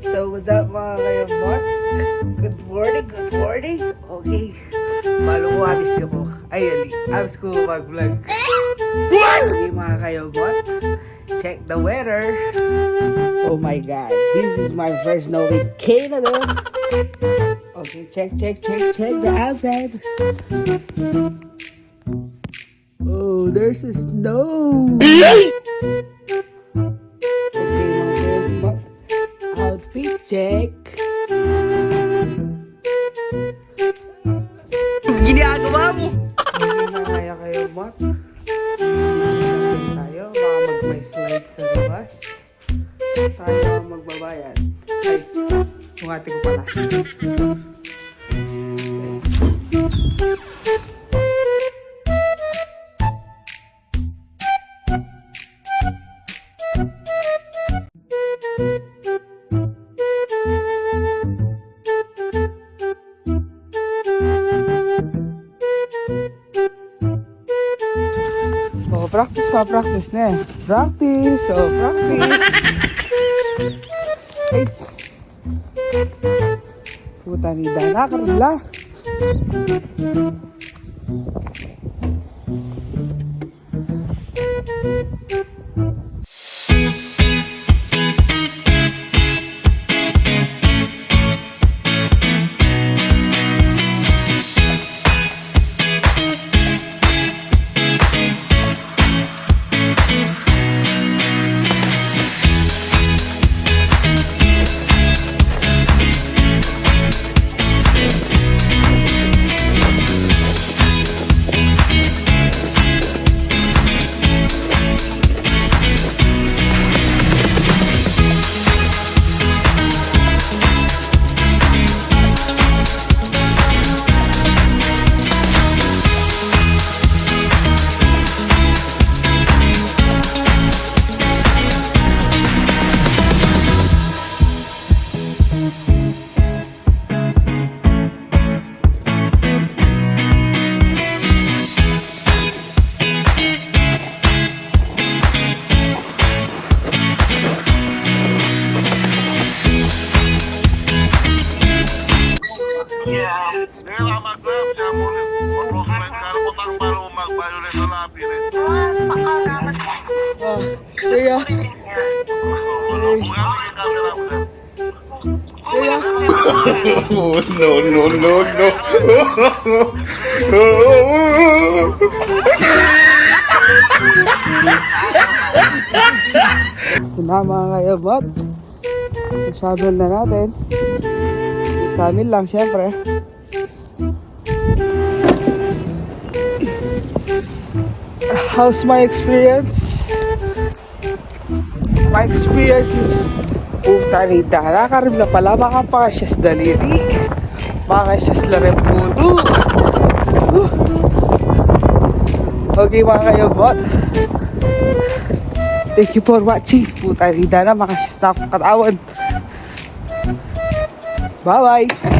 So, what's up mga kayabot? Good morning, good morning. Okay. Malo ko, abis ko. Ayun, abis ko mag-vlog. Okay mga kayabot. Check the weather. Oh my God. This is my first snow in Canada. Okay, check the outside. Oh, there's a snow. Okay, mga outfit check. Ginagawa mo? Hindi na kaya kayo, Bot. Tayo, baka mag-may slide sa labas. Tayo ang magbabayad. Ay, bungati ko pala. Oh, practice na eh. Practice. Guys. Puta ni Dana, karula. Kuya. Oh, no. Tinama kayo, Bot. Shovel na natin. Sa amin lang, syempre. How's my experience? My experience is puta ni Dara. Karim na pala, makapasyas daliri. Makasyas la rin puto. Okay mga kayo, Bot. Thank you for watching. Puta ni Dara, makasyas na akong katawan. Bye-bye.